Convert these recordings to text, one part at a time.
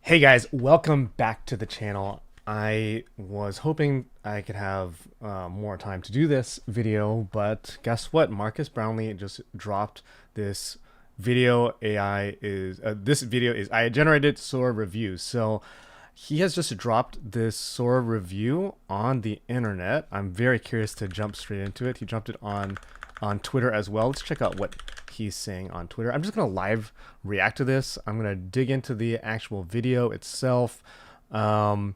Hey guys, welcome back to the channel. I was hoping I could have more time to do this video, but guess what? Marcus Brownlee just dropped this video. This video is I generated Sora review. So he has just dropped this Sora review on the internet. I'm very curious to jump straight into it. He dropped it on Twitter as well. Let's check out what he's saying on Twitter. I'm just going to live react to this. I'm going to dig into the actual video itself and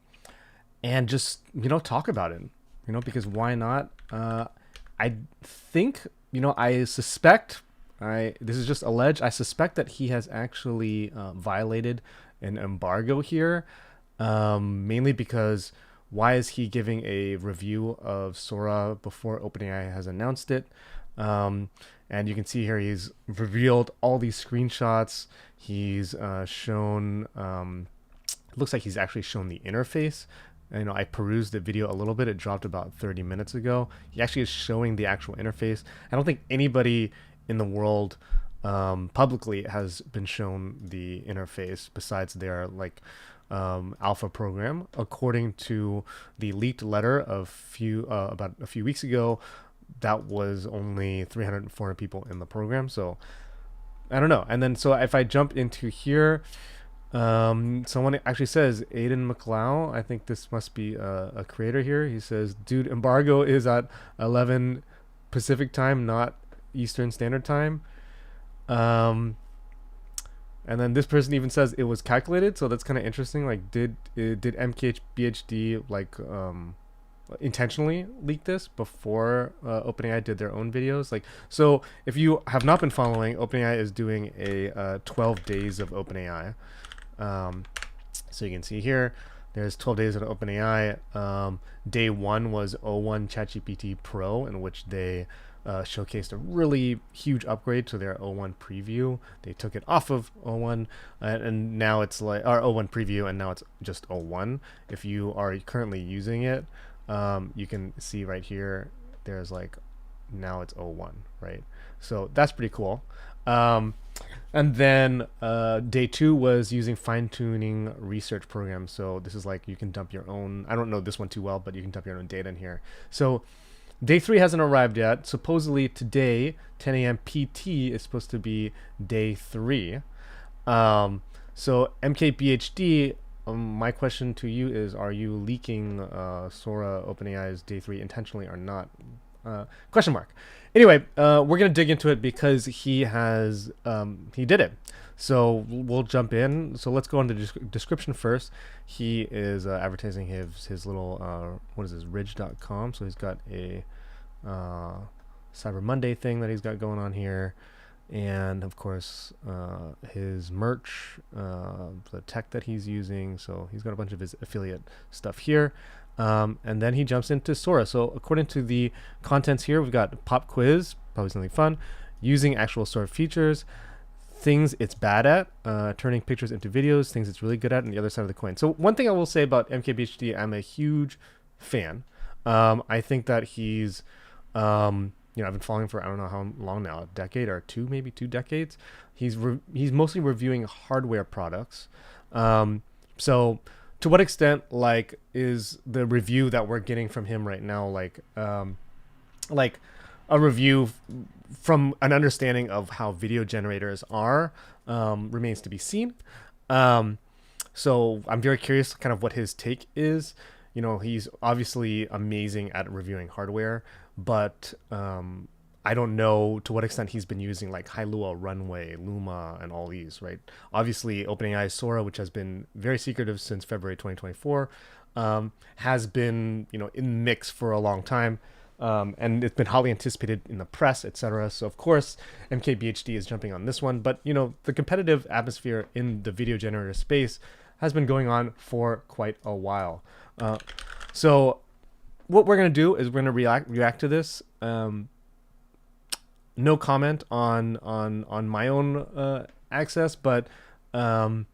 just, talk about it, because why not? I think, I suspect, this is just alleged, I suspect that he has actually violated an embargo here, mainly because why is he giving a review of Sora before OpenAI has announced it? And you can see here he's revealed all these screenshots. He's shown, looks like he's actually shown the interface. I perused the video a little bit. It dropped about 30 minutes ago. He actually is showing the actual interface. I don't think anybody in the world publicly has been shown the interface besides their alpha program, according to the leaked letter of about a few weeks ago. That was only 300 and 400 people in the program, so I don't know. And then so if I jump into here, someone actually says Aiden McLeod. I think this must be a creator here. He says, dude, embargo is at 11 Pacific time, not Eastern Standard Time. And then this person even says it was calculated, so that's kind of interesting. Like, did MKBHD intentionally leak this before OpenAI did their own videos? So if you have not been following, OpenAI is doing a 12 days of OpenAI. So you can see here, there's 12 days of OpenAI. Day one was O1 ChatGPT Pro, in which they showcased a really huge upgrade to their O1 preview. They took it off of O1, and now it's our O1 preview, and now it's just O1. If you are currently using it, you can see right here, there's now it's O1, right? So that's pretty cool. And then day two was using fine-tuning research programs. So this is you can dump your own, I don't know this one too well, but you can dump your own data in here. So day three hasn't arrived yet. Supposedly today, 10 a.m. PT is supposed to be day three. So MKBHD, my question to you is, are you leaking Sora OpenAI's day three intentionally or not? Question mark. Anyway, we're going to dig into it because he did it. So we'll jump in. So let's go into the description first. He is advertising his little, what is this, ridge.com. So he's got a Cyber Monday thing that he's got going on here. And of course, his merch, the tech that he's using. So he's got a bunch of his affiliate stuff here. And then he jumps into Sora. So according to the contents here, we've got pop quiz, probably something fun, using actual Sora features, things it's bad at, turning pictures into videos, things it's really good at, and the other side of the coin. So one thing I will say about MKBHD, I'm a huge fan. I think that he's, I've been following for I don't know how long now, a decade or two, maybe 2 decades. He's mostly reviewing hardware products. So to what extent is the review that we're getting from him right now a review from an understanding of how video generators are, remains to be seen. So I'm very curious kind of what his take is. He's obviously amazing at reviewing hardware, but I don't know to what extent he's been using Hylua, Runway, Luma, and all these, right? Obviously, OpenAI Sora, which has been very secretive since February 2024, has been, in the mix for a long time. And it's been highly anticipated in the press, etc. So of course, MKBHD is jumping on this one. But the competitive atmosphere in the video generator space has been going on for quite a while. So what we're gonna do is we're gonna react to this. No comment on my own access, but I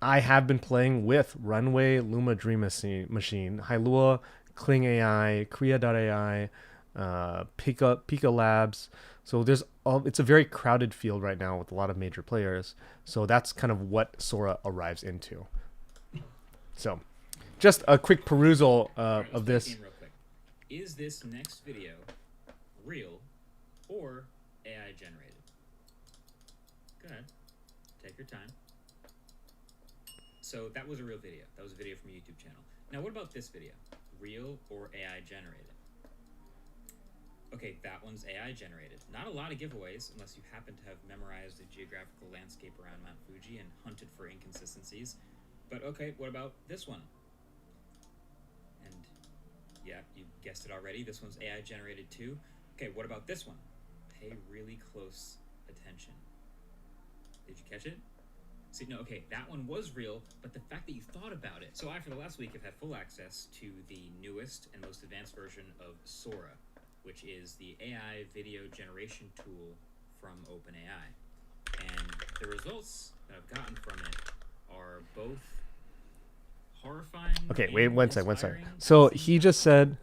have been playing with Runway, Luma Dream Machine, Hylua, Kling AI, Kriya.ai, Pika Labs. So there's it's a very crowded field right now with a lot of major players. So that's kind of what Sora arrives into. So just a quick perusal of this. Real quick. Is this next video real or AI generated? Go ahead. Take your time. So that was a real video. That was a video from a YouTube channel. Now what about this video? Real or AI generated? Okay, that one's AI generated. Not a lot of giveaways unless you happen to have memorized the geographical landscape around Mount Fuji and hunted for inconsistencies. But okay, what about this one? And yeah, you guessed it already. This one's AI generated too. Okay, what about this one? Pay really close attention. Did you catch it? See, no, okay, that one was real, but the fact that you thought about it. So I, for the last week, have had full access to the newest and most advanced version of Sora, which is the AI video generation tool from OpenAI. And the results that I've gotten from it are both horrifying. Okay, wait one second. So he just said.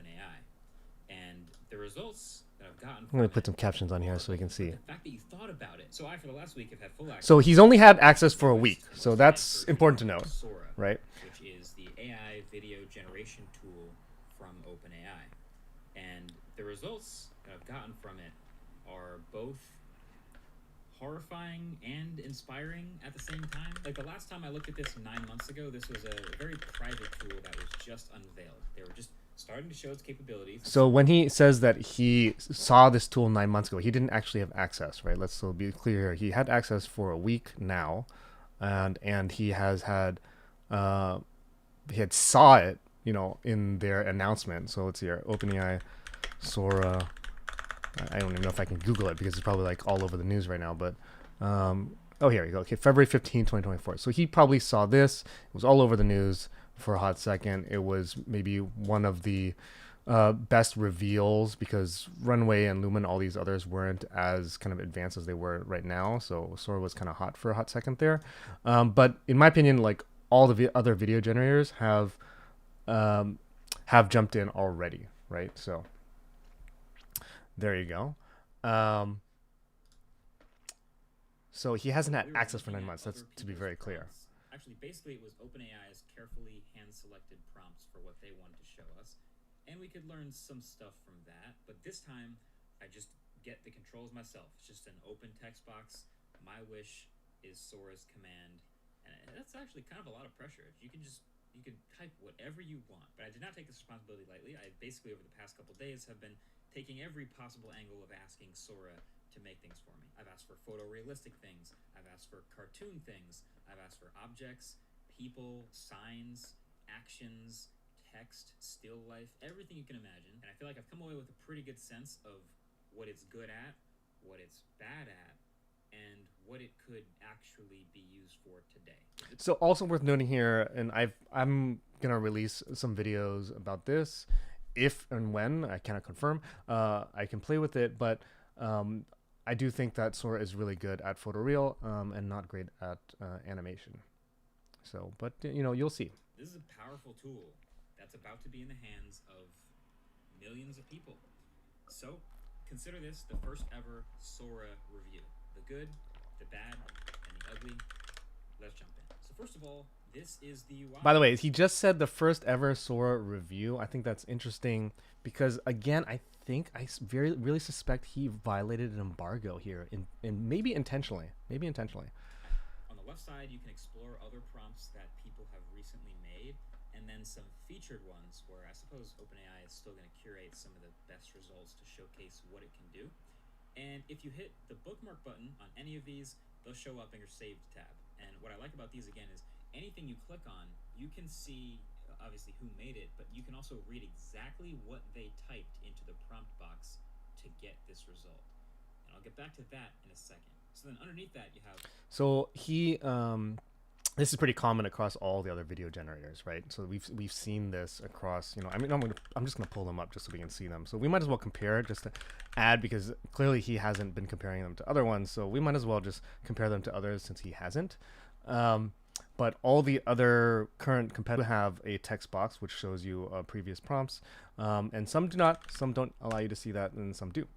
And the results that I've gotten. I'm gonna put some captions on here so we can see. The fact that you thought about it. So I, for the last week, have had full access. So he's only had access for a week, so that's important to note, right? Which is the AI video generation tool from OpenAI, and the results that I've gotten from it are both horrifying and inspiring at the same time. Like the last time I looked at this 9 months ago, this was a very private tool that was just unveiled. They were just starting to show its capabilities. So when he says that he saw this tool 9 months ago, he didn't actually have access, right? Let's still be clear here. He had access for a week now, and he has had he had saw it, you know, in their announcement. So let's see here, OpenAI Sora. I don't even know if I can Google it because it's probably like all over the news right now. But oh, here we go. Okay, February 15, 2024. So he probably saw this. It was all over the news for a hot second. It was maybe one of the best reveals because Runway and Lumen, all these others weren't as kind of advanced as they were right now. So Sora was kind of hot for a hot second there. But in my opinion, like all the other video generators have jumped in already, right? So there you go. So he hasn't had access for 9 months. That's to be very clear. Actually, basically, it was OpenAI's carefully hand-selected prompts for what they wanted to show us, and we could learn some stuff from that. But this time, I just get the controls myself. It's just an open text box. My wish is Sora's command, and that's actually kind of a lot of pressure. You can type whatever you want. But I did not take this responsibility lightly. I basically, over the past couple days, have been taking every possible angle of asking Sora to make things for me. I've asked for photorealistic things. I've asked for cartoon things. I've asked for objects, people, signs, actions, text, still life, everything you can imagine. And I feel like I've come away with a pretty good sense of what it's good at, what it's bad at, and what it could actually be used for today. So also worth noting here, and I'm gonna release some videos about this. If and when, I cannot confirm, I can play with it, but I do think that Sora is really good at photoreal and not great at animation. So, but you know, you'll see. This is a powerful tool that's about to be in the hands of millions of people. So, consider this the first ever Sora review. The good, the bad, and the ugly. Let's jump in. So first of all, this is the UI. By the way, he just said the first ever Sora review. I think that's interesting because, again, I think I really suspect he violated an embargo here, and maybe intentionally. Maybe intentionally. On the left side, you can explore other prompts that people have recently made, and then some featured ones where I suppose OpenAI is still going to curate some of the best results to showcase what it can do. And if you hit the bookmark button on any of these, they'll show up in your saved tab. And what I like about these, again, is anything you click on, you can see obviously who made it, but you can also read exactly what they typed into the prompt box to get this result. And I'll get back to that in a second. So then underneath that you have... So he, this is pretty common across all the other video generators, right? So we've seen this across, you know, I mean, I'm just gonna pull them up just so we can see them. So we might as well compare it just to add, because clearly he hasn't been comparing them to other ones. So we might as well just compare them to others since he hasn't. But all the other current competitors have a text box which shows you previous prompts, and some do not. Some don't allow you to see that, and some do.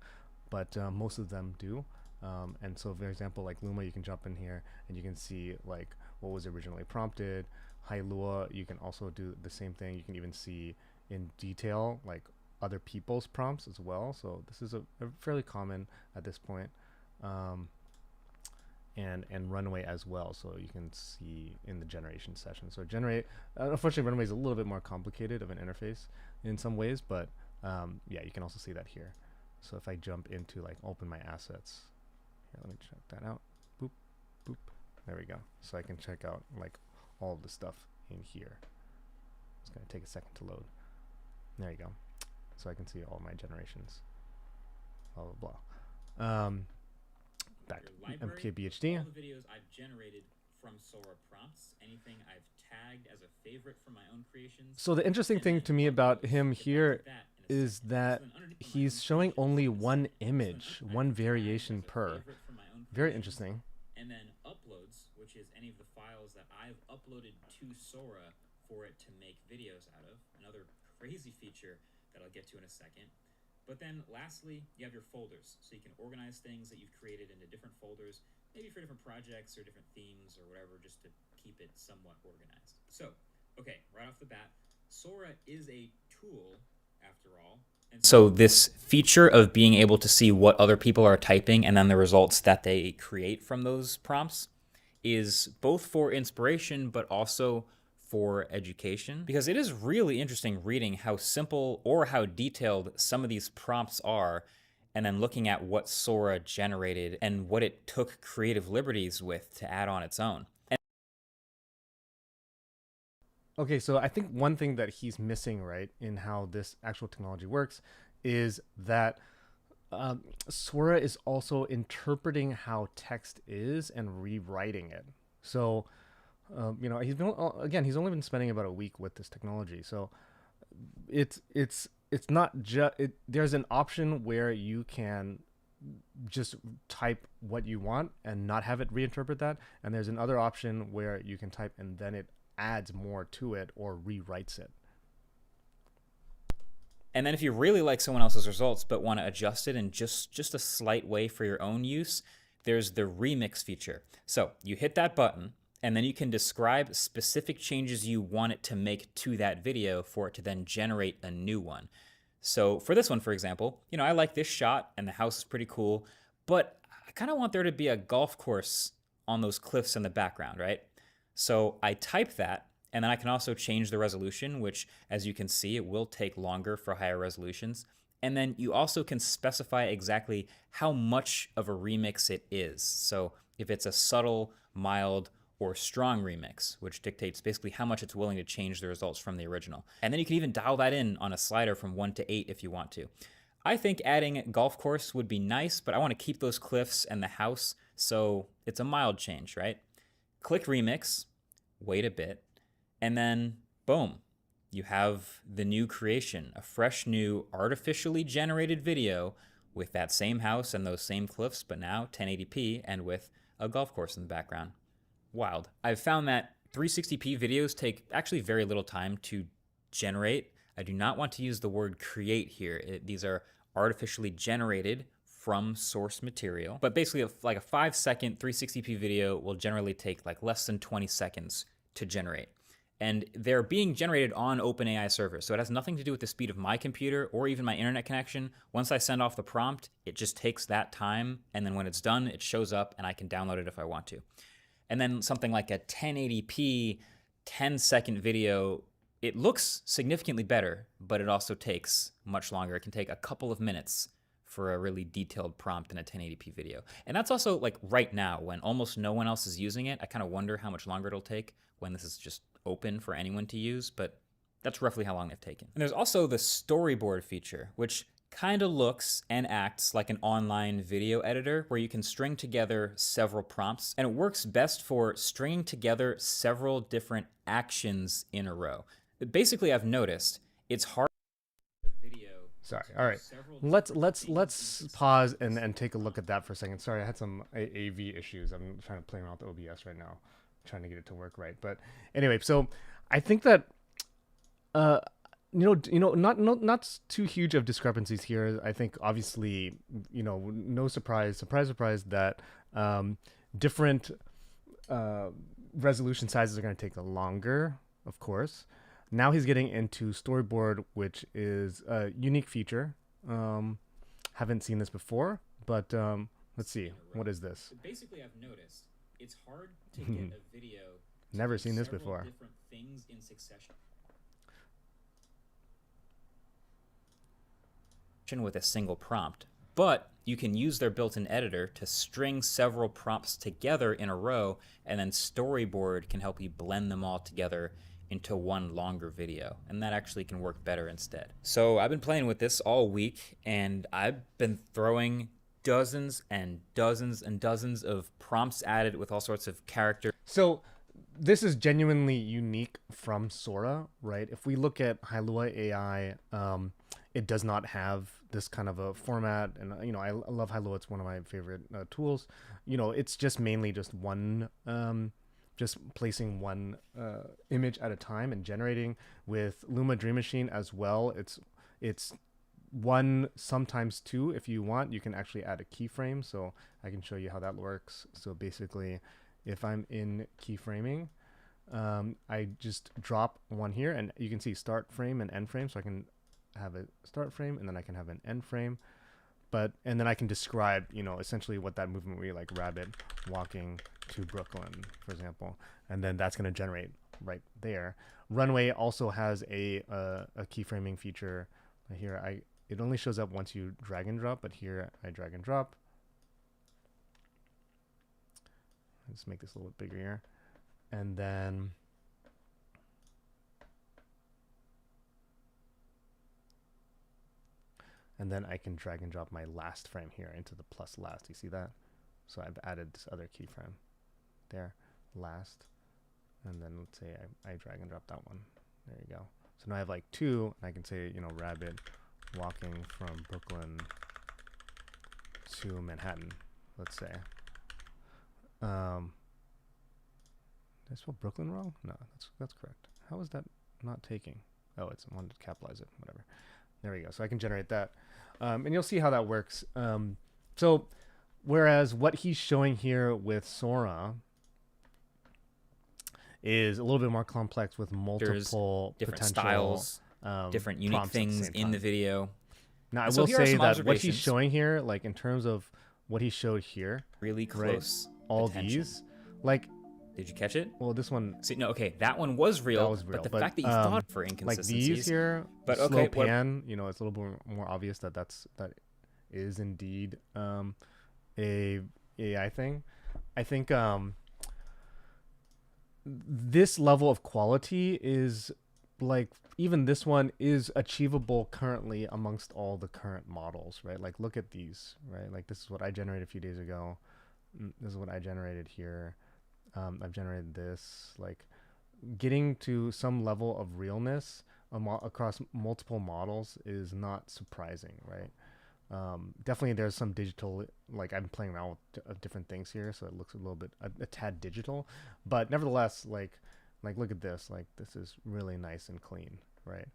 But most of them do. And so, for example, like Luma, you can jump in here and you can see like what was originally prompted. Lua, you can also do the same thing. You can even see in detail like other people's prompts as well. So this is a fairly common at this point. And Runway as well, so you can see in the generation session. So generate, unfortunately, Runway is a little bit more complicated of an interface in some ways, but yeah, you can also see that here. So if I jump into like open my assets, here, let me check that out. Boop, boop. There we go. So I can check out like all of the stuff in here. It's gonna take a second to load. There you go. So I can see all my generations. Blah blah blah. Back to MKBHD. All the videos I've generated from Sora prompts, anything I've tagged as a favorite from my own creations. So the interesting thing to me about him here is that he's showing only one image, one variation per. Very interesting. And then uploads, which is any of the files that I've uploaded to Sora for it to make videos out of. Another crazy feature that I'll get to in a second. But then lastly, you have your folders. So you can organize things that you've created into different folders, maybe for different projects or different themes or whatever, just to keep it somewhat organized. So, okay, right off the bat, Sora is a tool, after all. And so this feature of being able to see what other people are typing and then the results that they create from those prompts is both for inspiration, but also for education, because it is really interesting reading how simple or how detailed some of these prompts are, and then looking at what Sora generated and what it took creative liberties with to add on its own. Okay, so I think one thing that he's missing, right, in how this actual technology works is that Sora is also interpreting how text is and rewriting it. So you know, he's only been spending about a week with this technology, so it's not just there's an option where you can just type what you want and not have it reinterpret that, and there's another option where you can type and then it adds more to it or rewrites it. And then if you really like someone else's results but want to adjust it in just a slight way for your own use, there's the remix feature. So you hit that button, and then you can describe specific changes you want it to make to that video for it to then generate a new one. So for this one, for example, you know, I like this shot and the house is pretty cool, but I kind of want there to be a golf course on those cliffs in the background, right? So I type that, and then I can also change the resolution, which, as you can see, it will take longer for higher resolutions. And then you also can specify exactly how much of a remix it is. So if it's a subtle, mild, or strong remix, which dictates basically how much it's willing to change the results from the original. And then you can even dial that in on a slider from 1 to 8 if you want to. I think adding golf course would be nice, but I want to keep those cliffs and the house, so it's a mild change, right? Click remix, wait a bit, and then boom, you have the new creation, a fresh new artificially generated video with that same house and those same cliffs, but now 1080p and with a golf course in the background. Wild. I've found that 360p videos take actually very little time to generate. I do not want to use the word create here. These are artificially generated from source material. But basically, like a 5-second 360p video will generally take like less than 20 seconds to generate. And they're being generated on OpenAI servers. So it has nothing to do with the speed of my computer or even my internet connection. Once I send off the prompt, it just takes that time. And then when it's done, it shows up and I can download it if I want to. And then something like a 1080p 10-second video, it looks significantly better, but it also takes much longer. It can take a couple of minutes for a really detailed prompt in a 1080p video. And that's also like right now when almost no one else is using it. I kind of wonder how much longer it'll take when this is just open for anyone to use, but that's roughly how long they've taken. And there's also the storyboard feature, which kind of looks and acts like an online video editor where you can string together several prompts, and it works best for stringing together several different actions in a row. Basically, I've noticed it's hard. Sorry. All right. Let's pause and take a look at that for a second. Sorry, I had some AV issues. I'm trying to play around with OBS right now, trying to get it to work right. But anyway, so I think that not too huge of discrepancies here. I think obviously, no surprise that different uh, resolution sizes are going to take longer, of course. Now he's getting into storyboard, which is a unique feature. Haven't seen this before, but let's see. What is this? Basically, I've noticed it's hard to get a video to Never do seen this several before. different things in succession with a single prompt. But you can use their built-in editor to string several prompts together in a row, and then Storyboard can help you blend them all together into one longer video, and that actually can work better instead. So I've been playing with this all week, and I've been throwing dozens and dozens and dozens of prompts at it with all sorts of characters. So this is genuinely unique from Sora, right? If we look at Hailua AI, it does not have this kind of a format, and I love Hailua. It's one of my favorite tools. It's just mainly just one, just placing one image at a time and generating. With Luma Dream Machine as well, it's one, sometimes two. If you want, you can actually add a keyframe, so I can show you how that works. So basically, if I'm in keyframing, I just drop one here, and you can see start frame and end frame, so I can have a start frame and then I can have an end frame, and then I can describe essentially what that movement would be, like rabbit walking to Brooklyn, for example, and then that's going to generate right there. Runway also has a keyframing feature here. It only shows up once you drag and drop, but here I drag and drop. Let's make this a little bit bigger here, and then I can drag and drop my last frame here into the plus last. You see that? So I've added this other keyframe there, last, and then let's say I drag and drop that one. There you go. So now I have like two, and I can say, rabbit walking from Brooklyn to Manhattan, let's say. Did I spell Brooklyn wrong? No, that's correct. How is that not taking? Oh, it's I wanted to capitalize it, whatever. There we go. So I can generate that. And you'll see how that works. So whereas what he's showing here with Sora is a little bit more complex with multiple different potential styles, different unique things in the video. Now, I will say that what he's showing here, like in terms of what he showed here, really close, right, all these, like, did you catch it? Well, this one. See, no, okay, that one was real. That was real. But the fact that you thought for inconsistencies, like these here, but slow pan, it's a little bit more obvious that that is indeed a AI thing. I think this level of quality is like, even this one is achievable currently amongst all the current models, right? Like, look at these, right? Like, this is what I generated a few days ago. This is what I generated here. I've generated this. Like, getting to some level of realness across multiple models is not surprising, right? Definitely there's some digital, like I'm playing around with different things here, so it looks a little bit a tad digital, but nevertheless, like look at this, like this is really nice and clean, right?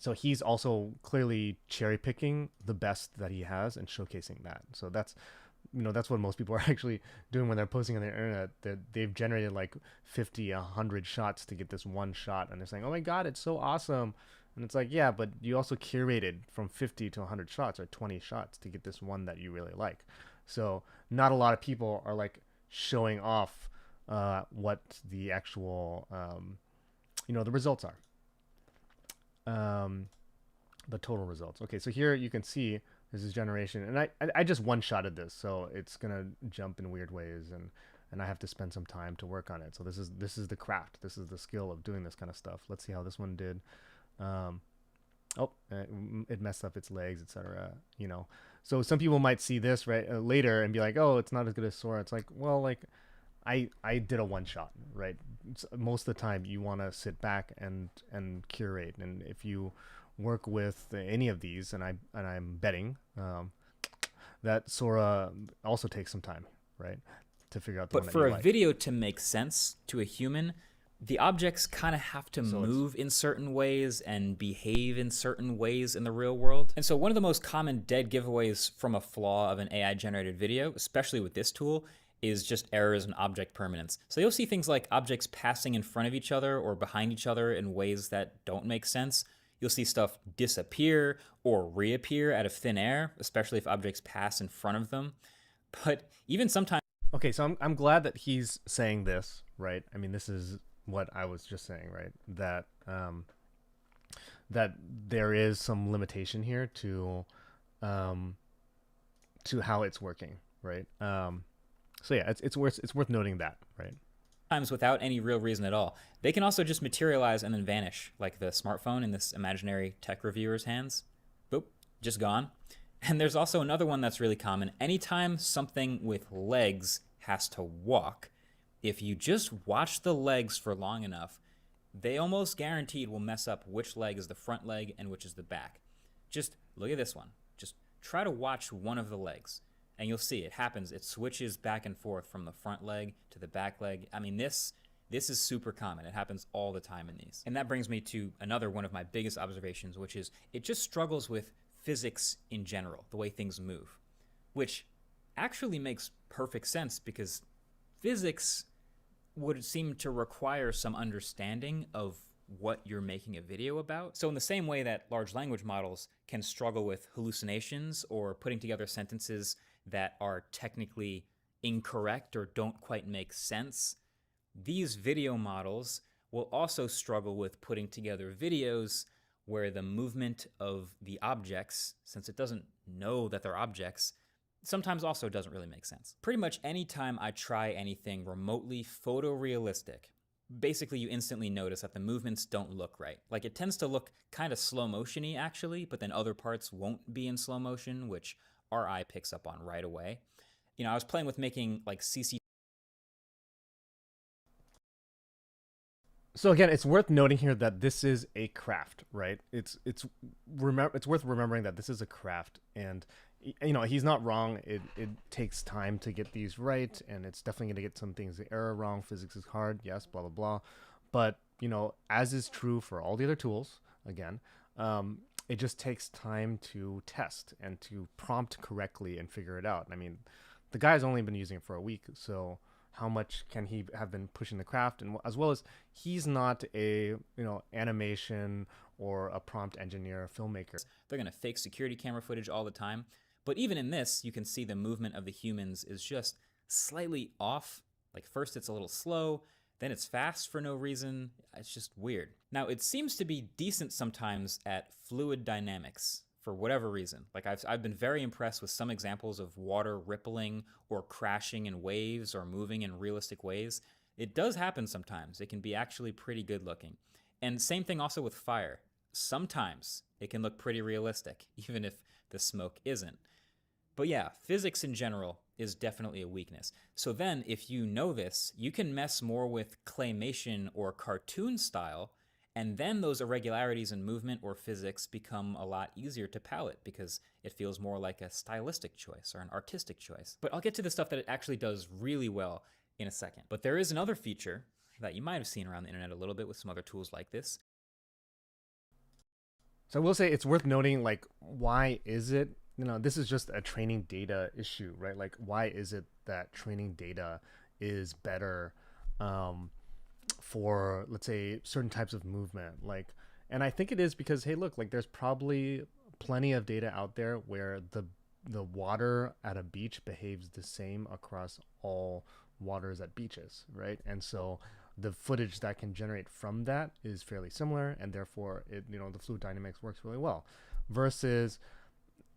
So he's also clearly cherry picking the best that he has and showcasing that. So that's what most people are actually doing when they're posting on the internet. That they've generated like 50, 100 shots to get this one shot, and they're saying, "Oh my God, it's so awesome!" And it's like, yeah, but you also curated from 50 to 100 shots or 20 shots to get this one that you really like. So not a lot of people are like showing off what the actual the results are, the total results. Okay, so here you can see this is generation, and I just one-shotted this, so it's gonna jump in weird ways, and I have to spend some time to work on it. So this is the craft, this is the skill of doing this kind of stuff. Let's see how this one did. It messed up its legs, etc. So some people might see this right later and be like, oh, it's not as good as Sora. It's like, well, like I did a one shot, right? Most of the time you want to sit back and curate, and if you work with any of these, and I'm betting that Sora also takes some time, right, to figure out the one that you like. But for a video to make sense to a human, The objects kind of have to So it's move in certain ways and behave in certain ways in the real world. And so one of the most common dead giveaways from a flaw of an AI generated video, especially with this tool, is just errors in object permanence. So you'll see things like objects passing in front of each other or behind each other in ways that don't make sense. You'll see stuff disappear or reappear out of thin air, especially if objects pass in front of them. But even sometimes okay. So I'm glad that he's saying this, right? I mean, this is what I was just saying, right? That there is some limitation here um, to how it's working, right? So yeah, it's worth noting that, right? without any real reason at all. They can also just materialize and then vanish, like the smartphone in this imaginary tech reviewer's hands. Boop, just gone. And there's also another one that's really common. Anytime something with legs has to walk, if you just watch the legs for long enough, they almost guaranteed will mess up which leg is the front leg and which is the back. Just look at this one. Just try to watch one of the legs and you'll see it happens. It switches back and forth from the front leg to the back leg. I mean, this is super common. It happens all the time in these. And that brings me to another one of my biggest observations, which is it just struggles with physics in general, the way things move, which actually makes perfect sense because physics would seem to require some understanding of what you're making a video about. So in the same way that large language models can struggle with hallucinations or putting together sentences that are technically incorrect or don't quite make sense, these video models will also struggle with putting together videos where the movement of the objects, since it doesn't know that they're objects, sometimes also doesn't really make sense. Pretty much any time I try anything remotely photorealistic, basically you instantly notice that the movements don't look right. Like it tends to look kind of slow motion-y actually, but then other parts won't be in slow motion, which our eye picks up on right away. You know, I was playing with making like CC. So again, it's worth noting here that this is a craft, right? It's worth remembering that this is a craft, and you know he's not wrong. It takes time to get these right, and it's definitely going to get some things the error wrong. Physics is hard, yes, blah blah blah, but you know, as is true for all the other tools, again, it just takes time to test and to prompt correctly and figure it out. I mean, the guy's only been using it for a week, so how much can he have been pushing the craft, and as well as he's not a animation or a prompt engineer filmmaker. They're going to fake security camera footage all the time, but even in this you can see the movement of the humans is just slightly off. Like first it's a little slow, then it's fast for no reason. It's just weird. Now it seems to be decent sometimes at fluid dynamics for whatever reason. Like I've been very impressed with some examples of water rippling or crashing in waves or moving in realistic ways. It does happen sometimes. It can be actually pretty good looking. And same thing also with fire. Sometimes it can look pretty realistic, even if the smoke isn't. But yeah, physics in general is definitely a weakness. So then if you know this, you can mess more with claymation or cartoon style, and then those irregularities in movement or physics become a lot easier to palette because it feels more like a stylistic choice or an artistic choice. But I'll get to the stuff that it actually does really well in a second. But there is another feature that you might have seen around the internet a little bit with some other tools like this. So I will say it's worth noting, like, why is it, this is just a training data issue, right? Like, why is it that training data is better for, let's say, certain types of movement? Like, and I think it is because, hey, look, like, there's probably plenty of data out there where the water at a beach behaves the same across all waters at beaches, right? And so the footage that can generate from that is fairly similar, and therefore the fluid dynamics works really well. Versus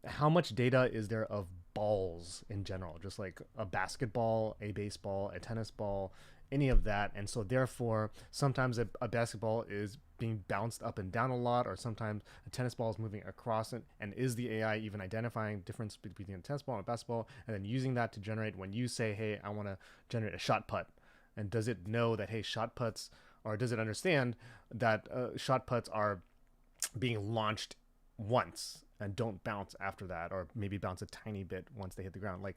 how much data is there of balls in general, just like a basketball, a baseball, a tennis ball, any of that. And so therefore sometimes a basketball is being bounced up and down a lot, or sometimes a tennis ball is moving across it, and is the AI even identifying difference between a tennis ball and a basketball, and then using that to generate, when you say, hey, I want to generate a shot put, and does it know that, hey, shot puts, or does it understand that shot puts are being launched once and don't bounce after that, or maybe bounce a tiny bit once they hit the ground? Like,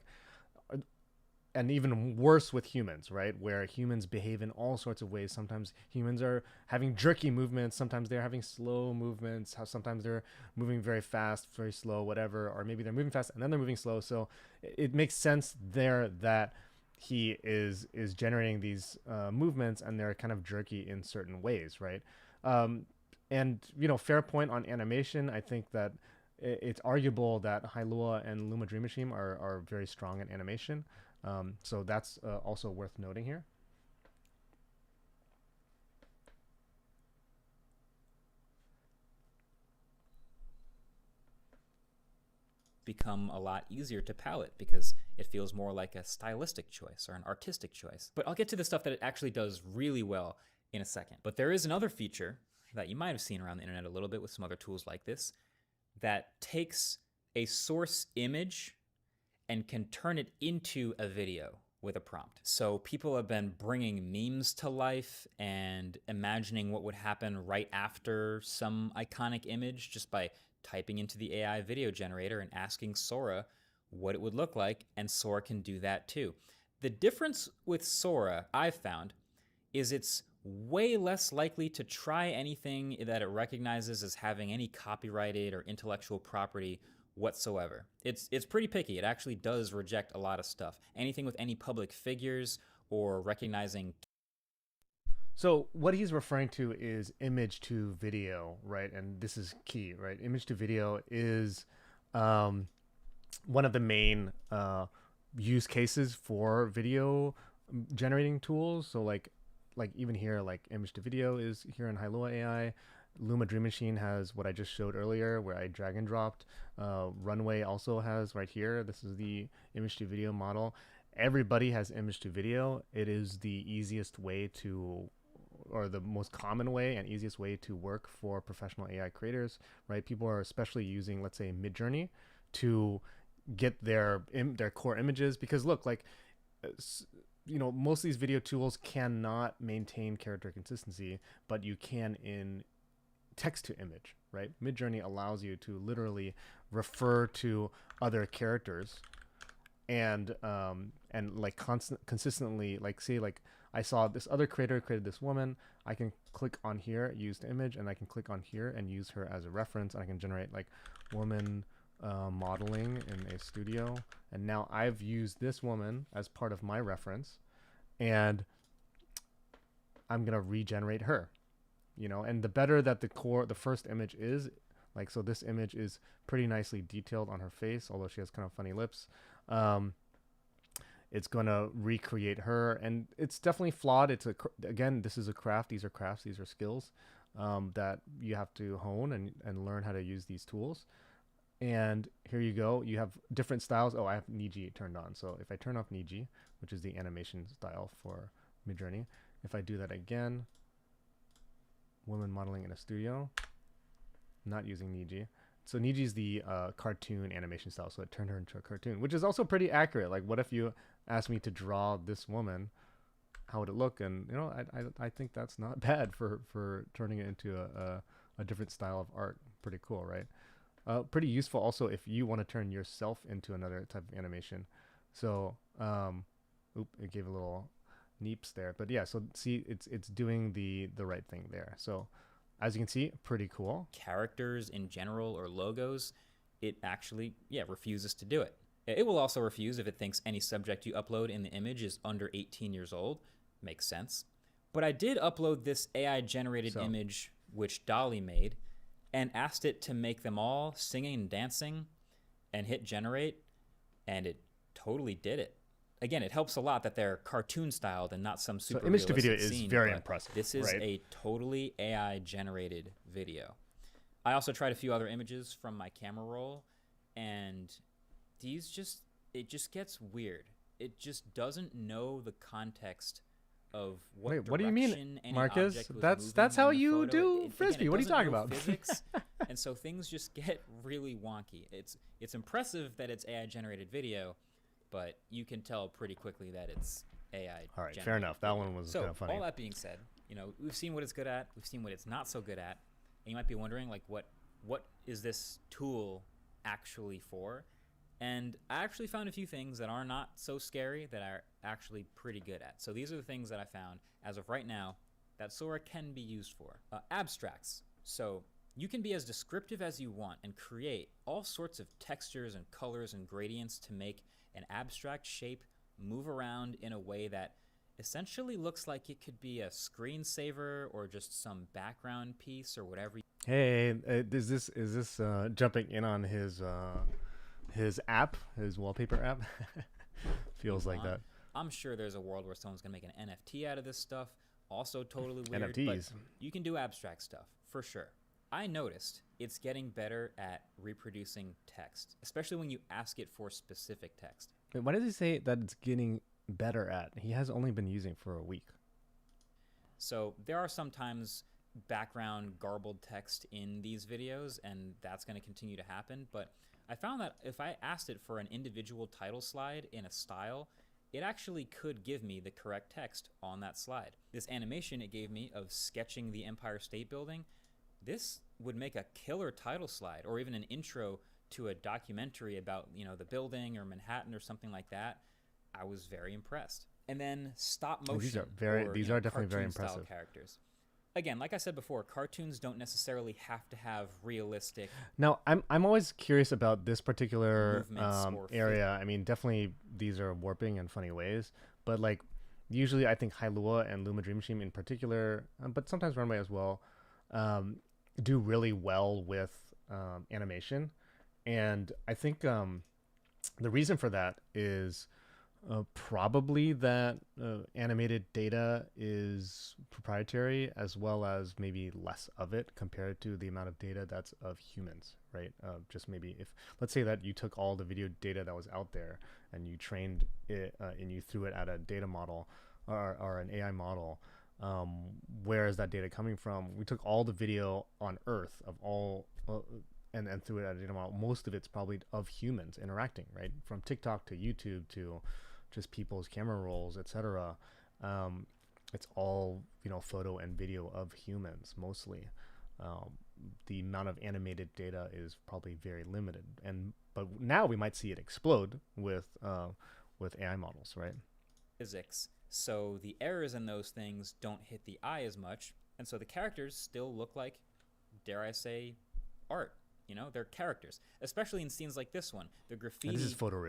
and even worse with humans, right? Where humans behave in all sorts of ways. Sometimes humans are having jerky movements. Sometimes they're having slow movements. Sometimes they're moving very fast, very slow, whatever. Or maybe they're moving fast and then they're moving slow. So it makes sense there that he is generating these movements and they're kind of jerky in certain ways, right? And fair point on animation. I think that it's arguable that Hailua and Luma Dream Machine are very strong in animation. So that's also worth noting here. Become a lot easier to palette because it feels more like a stylistic choice or an artistic choice. But I'll get to the stuff that it actually does really well in a second. But there is another feature that you might have seen around the internet a little bit with some other tools like this that takes a source image and can turn it into a video with a prompt. So people have been bringing memes to life and imagining what would happen right after some iconic image just by typing into the AI video generator and asking Sora what it would look like, and Sora can do that too. The difference with Sora, I've found, is it's way less likely to try anything that it recognizes as having any copyrighted or intellectual property whatsoever. It's pretty picky. It actually does reject a lot of stuff. Anything with any public figures or recognizing. So what he's referring to is image to video, right? And this is key, right? Image to video is one of the main use cases for video generating tools. So like even here, like image to video is here in Hailua AI. Luma Dream Machine has what I just showed earlier where I drag and dropped. Runway also has right here. This is the image to video model. Everybody has image to video. It is the easiest way to, or the most common way and easiest way to work for professional AI creators, right? People are especially using, let's say, Midjourney to get their core images, because look, like, most of these video tools cannot maintain character consistency, but you can in text to image, right? Midjourney allows you to literally refer to other characters and like consistently, like, say, like I saw this other creator created this woman. I can click on here, use the image, and I can click on here and use her as a reference, and I can generate like woman modeling in a studio. And now I've used this woman as part of my reference, and I'm gonna regenerate her. And the better that the first image is, like, so this image is pretty nicely detailed on her face, although she has kind of funny lips. It's going to recreate her, and it's definitely flawed. Again, this is a craft. These are crafts. These are skills that you have to hone and learn how to use these tools. And here you go. You have different styles. Oh, I have Niji turned on. So if I turn off Niji, which is the animation style for Midjourney, if I do that again, woman modeling in a studio, not using Niji. So Niji is the cartoon animation style, so it turned her into a cartoon, which is also pretty accurate. Like, what if you asked me to draw this woman? How would it look? And I think that's not bad for turning it into a different style of art. Pretty cool, right? Pretty useful also if you want to turn yourself into another type of animation. So, it gave a little neeps there, but yeah. So see, it's doing the right thing there. So as you can see, pretty cool. Characters in general or logos, it actually, refuses to do it. It will also refuse if it thinks any subject you upload in the image is under 18 years old. Makes sense. But I did upload this AI-generated image, which Dolly made, and asked it to make them all singing and dancing, and hit generate, and it totally did it. Again, it helps a lot that they're cartoon styled and not some super image to video realistic is scene, very impressive. This is right? a totally AI generated video. I also tried a few other images from my camera roll, and it just gets weird. It just doesn't know the context of what Wait, what do you mean, Marcus? That's how you do Frisbee. Again, what are you talking about? Physics, and so things just get really wonky. It's impressive that it's AI generated video, but you can tell pretty quickly that it's AI. All right, fair enough. That one was kind of funny. All that being said, we've seen what it's good at. We've seen what it's not so good at. And you might be wondering, like, what is this tool actually for? And I actually found a few things that are not so scary that are actually pretty good at. So these are the things that I found as of right now that Sora can be used for. Abstracts. So you can be as descriptive as you want and create all sorts of textures and colors and gradients to make an abstract shape move around in a way that essentially looks like it could be a screensaver or just some background piece or whatever. Hey, is this jumping in on his app, his wallpaper app? Feels like that. I'm sure there's a world where someone's gonna make an NFT out of this stuff. Also totally weird. NFTs. But you can do abstract stuff for sure. I noticed it's getting better at reproducing text, especially when you ask it for specific text. Wait, why does he say that it's getting better at? He has only been using for a week. So there are sometimes background garbled text in these videos, and that's going to continue to happen. But I found that if I asked it for an individual title slide in a style, it actually could give me the correct text on that slide. This animation it gave me of sketching the Empire State Building, this would make a killer title slide, or even an intro to a documentary about, you know, the building or Manhattan or something like that. I was very impressed. And then stop motion. These are definitely very impressive characters. Again, like I said before, cartoons don't necessarily have to have realistic. Now, I'm always curious about this particular movements area. I mean, definitely these are warping in funny ways, but like usually I think Hailua and Luma Dream Machine in particular, but sometimes Runway as well, do really well with animation. And I think the reason for that is probably that animated data is proprietary, as well as maybe less of it compared to the amount of data that's of humans, right? Just maybe if, let's say that you took all the video data that was out there and you trained it and you threw it at a data model or an AI model, where is that data coming from? We took all the video on Earth of all and threw it at a data model. Most of it's probably of humans interacting, right? From TikTok to YouTube to just people's camera rolls, etc. It's all, you know, photo and video of humans mostly. The amount of animated data is probably very limited, but now we might see it explode with AI models, right? Physics, so the errors in those things don't hit the eye as much, and so the characters still look like, dare I say, art. You know, they're characters, especially in scenes like this one. The graffiti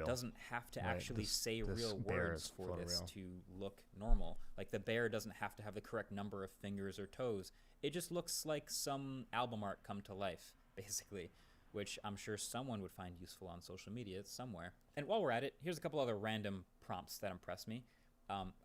doesn't have to actually say real words for this to look normal. Like the bear doesn't have to have the correct number of fingers or toes. It just looks like some album art come to life, basically, which I'm sure someone would find useful on social media somewhere. And while we're at it, here's a couple other random prompts that impressed me.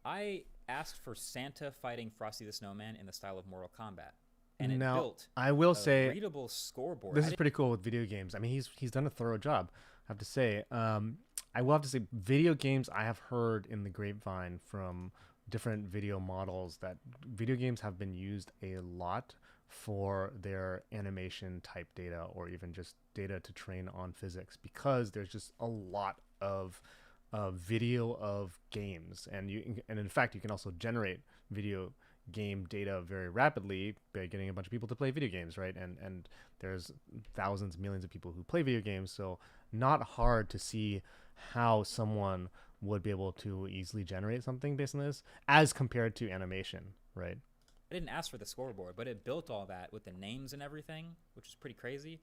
I asked for Santa fighting Frosty the Snowman in the style of Mortal Kombat. And it built I will say readable scoreboard. This is pretty cool with video games. I mean, he's done a thorough job, I have to say. I will have to say, video games, I have heard in the grapevine from different video models that video games have been used a lot for their animation type data, or even just data to train on physics, because there's just a lot of video of games, and in fact you can also generate video game data very rapidly by getting a bunch of people to play video games, right? And there's thousands, millions of people who play video games, so not hard to see how someone would be able to easily generate something based on this as compared to animation, right? I didn't ask for the scoreboard, but it built all that with the names and everything, which is pretty crazy.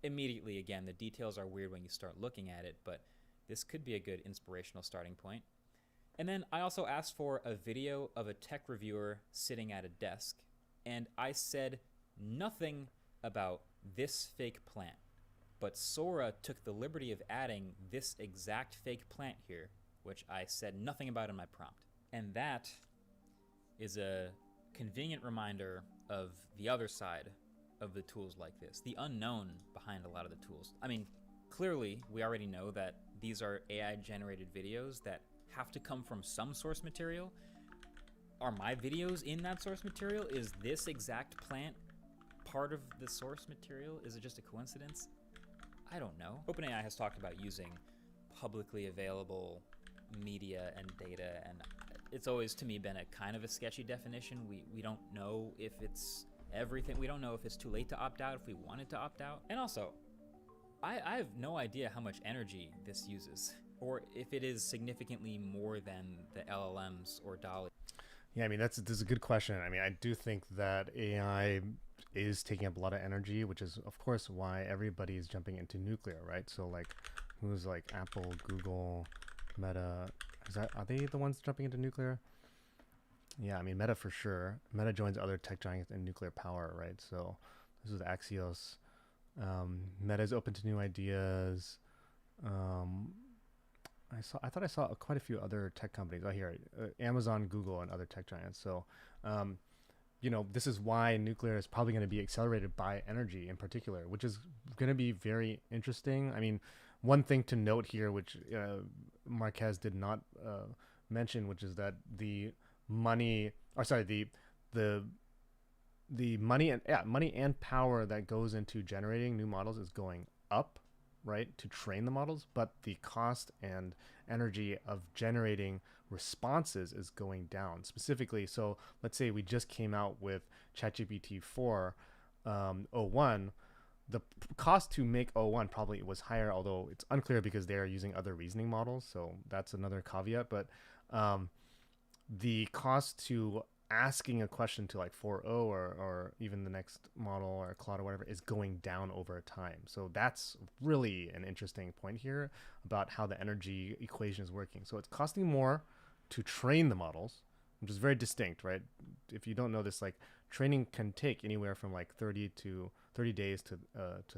Immediately, again, the details are weird when you start looking at it, but this could be a good inspirational starting point. And then I also asked for a video of a tech reviewer sitting at a desk, and I said nothing about this fake plant. But Sora took the liberty of adding this exact fake plant here, which I said nothing about in my prompt. And that is a convenient reminder of the other side of the tools like this, the unknown behind a lot of the tools. I mean, clearly, we already know that these are AI-generated videos that have to come from some source material. Are my videos in that source material? Is this exact plant part of the source material? Is it just a coincidence? I don't know. OpenAI has talked about using publicly available media and data, and it's always, to me, been a kind of a sketchy definition. We don't know if it's everything. We don't know if it's too late to opt out, if we wanted to opt out. And also, I have no idea how much energy this uses, or if it is significantly more than the LLMs or DALL-E. Yeah, I mean this is a good question. I mean, I do think that AI is taking up a lot of energy, which is of course why everybody is jumping into nuclear, right? So like, who's like Apple, Google, Meta? Are they the ones jumping into nuclear? Yeah, I mean Meta for sure. Meta joins other tech giants in nuclear power, right? So this is Axios. Meta is open to new ideas. Um, I thought I saw quite a few other tech companies. Oh, here, Amazon, Google, and other tech giants. So, um, this is why nuclear is probably going to be accelerated by energy in particular, which is going to be very interesting. I mean, one thing to note here, which Marquez did not mention, which is that the money, or sorry, the money and power that goes into generating new models is going up, right, to train the models, but the cost and energy of generating responses is going down specifically. So let's say we just came out with ChatGPT 4 01. The cost to make O1 probably was higher, although it's unclear because they are using other reasoning models, so that's another caveat. But the cost to asking a question to like 4.0 or even the next model or Claude or whatever is going down over time. So that's really an interesting point here about how the energy equation is working. So it's costing more to train the models, which is very distinct, right? If you don't know this, like training can take anywhere from like 30 days to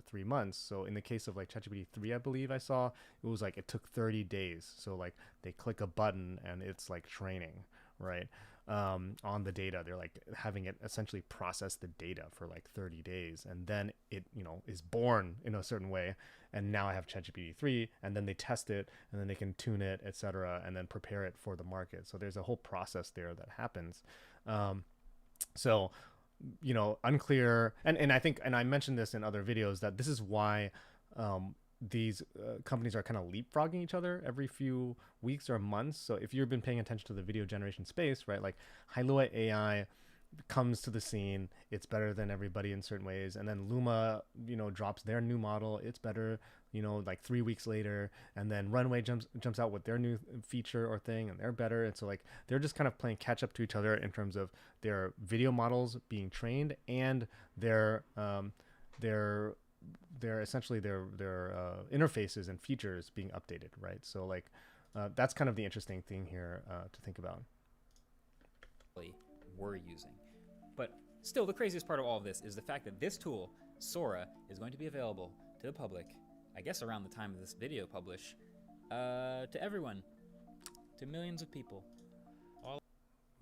3 months. So in the case of like ChatGPT 3, I believe I saw, it was like it took 30 days. So like they click a button and it's like training, right? On the data, they're like having it essentially process the data for like 30 days, and then it is born in a certain way. And now I have ChatGPT 3, and then they test it, and then they can tune it, etc., and then prepare it for the market. So there's a whole process there that happens. So unclear, and I think, and I mentioned this in other videos, that this is why these companies are kind of leapfrogging each other every few weeks or months. So if you've been paying attention to the video generation space, right, like Hilua AI comes to the scene, it's better than everybody in certain ways, and then Luma drops their new model, it's better like 3 weeks later, and then Runway jumps out with their new feature or thing, and they're better. And so like they're just kind of playing catch up to each other in terms of their video models being trained and their essentially their interfaces and features being updated, right? So like that's kind of the interesting thing here to think about. We're using. But still, the craziest part of all of this is the fact that this tool, Sora, is going to be available to the public, I guess around the time of this video publish, to everyone, to millions of people.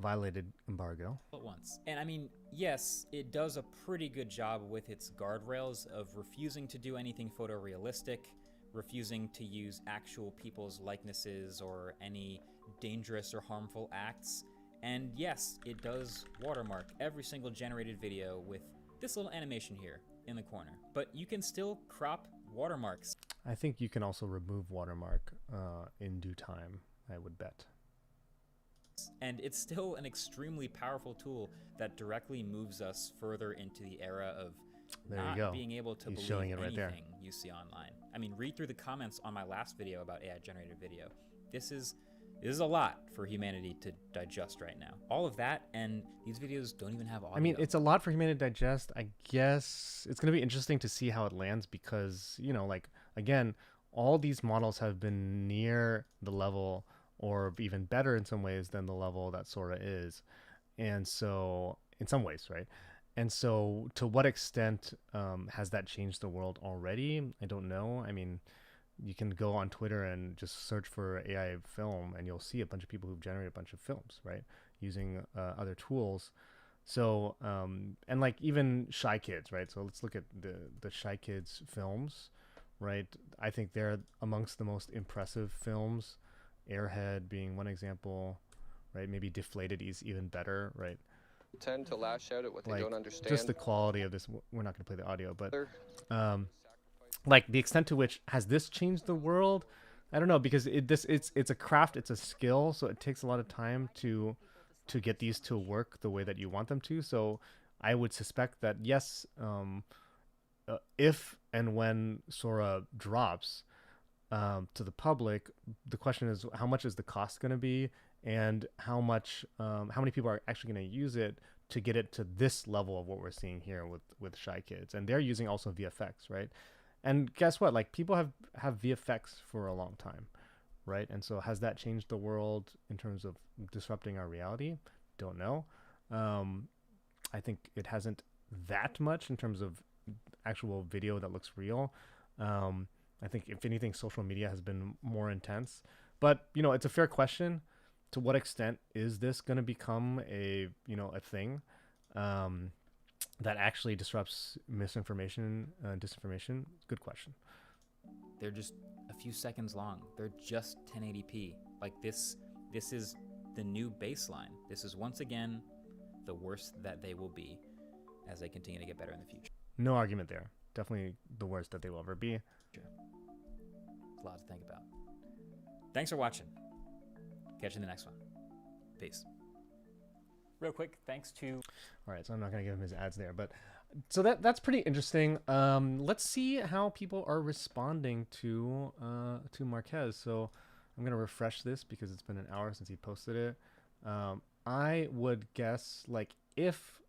Violated embargo At once. And I mean, yes, it does a pretty good job with its guardrails of refusing to do anything photorealistic, refusing to use actual people's likenesses or any dangerous or harmful acts. And yes, it does watermark every single generated video with this little animation here in the corner. But you can still crop watermarks. I think you can also remove watermark in due time, I would bet. And it's still an extremely powerful tool that directly moves us further into the era of not being able to believe anything you see online. I mean, read through the comments on my last video about AI generated video. This is a lot for humanity to digest right now. All of that, and these videos don't even have audio. I mean, it's a lot for humanity to digest. I guess it's going to be interesting to see how it lands because, like, again, all these models have been near the level or even better in some ways than the level that Sora is. And so, in some ways, right? And so, to what extent has that changed the world already? I don't know. I mean, you can go on Twitter and just search for AI film, and you'll see a bunch of people who've generated a bunch of films, right? Using other tools. So, and like even Shy Kids, right? So let's look at the Shy Kids films, right? I think they're amongst the most impressive films. Airhead being one example, right? Maybe Deflated is even better, right? Tend to lash out at what they don't understand. Just the quality of this. We're not going to play the audio, but like the extent to which has this changed the world? I don't know, because it's a craft, it's a skill, so it takes a lot of time to get these to work the way that you want them to. So I would suspect that yes, if And when Sora drops to the public, the question is how much is the cost going to be, and how many people are actually going to use it to get it to this level of what we're seeing here with Shy Kids. And they're using also VFX, right? And guess what? Like, people have VFX for a long time, right? And so has that changed the world in terms of disrupting our reality? Don't know. I think it hasn't that much in terms of actual video that looks real. I think if anything, social media has been more intense. But it's a fair question. To what extent is this going to become a thing that actually disrupts misinformation, disinformation? Good question. They're just a few seconds long. They're just 1080p. Like this is the new baseline. This is once again the worst that they will be as they continue to get better in the future. No argument there. Definitely the worst that they will ever be. Sure. A lot to think about. Thanks for watching. Catch you in the next one. Peace. Real quick, thanks to... All right, so I'm not going to give him his ads there, but so that's pretty interesting. Let's see how people are responding to Marquez. So I'm going to refresh this because it's been an hour since he posted it. I would guess, like, if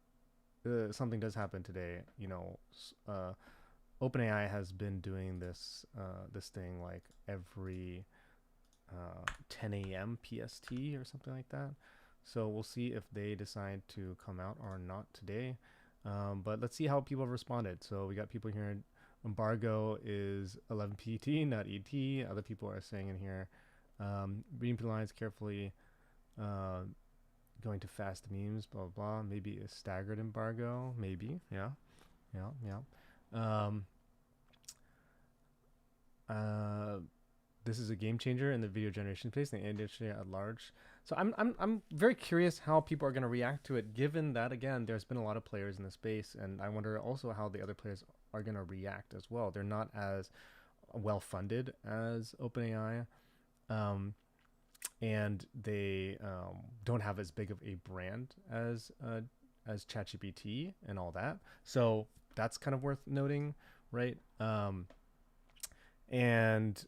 something does happen today, OpenAI has been doing this thing like every 10 a.m. PST or something like that. So we'll see if they decide to come out or not today. But let's see how people have responded. So we got people here. Embargo is 11 PT, not ET. Other people are saying in here, reading between the lines carefully, going to fast memes, blah, blah, blah. Maybe a staggered embargo. Maybe. Yeah. This is a game changer in the video generation space, the industry at large. So I'm very curious how people are going to react to it, given that, again, there's been a lot of players in the space, and I wonder also how the other players are going to react as well. They're not as well funded as OpenAI, and they don't have as big of a brand as ChatGPT and all that. So that's kind of worth noting, right? And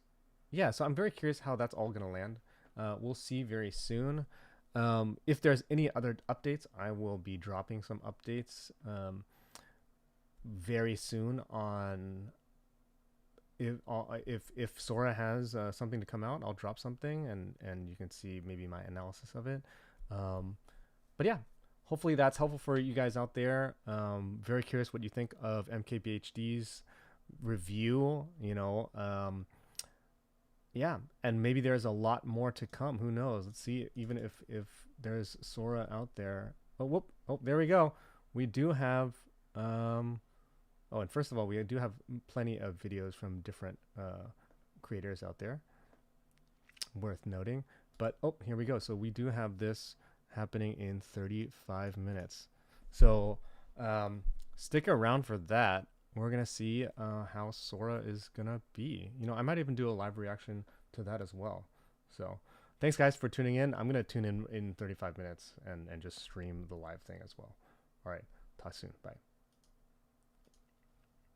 yeah, so I'm very curious how that's all going to land. We'll see very soon. If there's any other updates, I will be dropping some updates very soon on if Sora has something to come out. I'll drop something and you can see maybe my analysis of it. But yeah, hopefully that's helpful for you guys out there. Very curious what you think of MKBHD's review, yeah, and maybe there's a lot more to come. Who knows? Let's see. Even if there's Sora out there. Oh, there we go. We do have. And first of all, we do have plenty of videos from different creators out there. Worth noting. But here we go. So we do have this happening in 35 minutes. So stick around for that. We're going to see how Sora is going to be. I might even do a live reaction to that as well. So thanks, guys, for tuning in. I'm going to tune in 35 minutes and just stream the live thing as well. All right. Talk soon. Bye.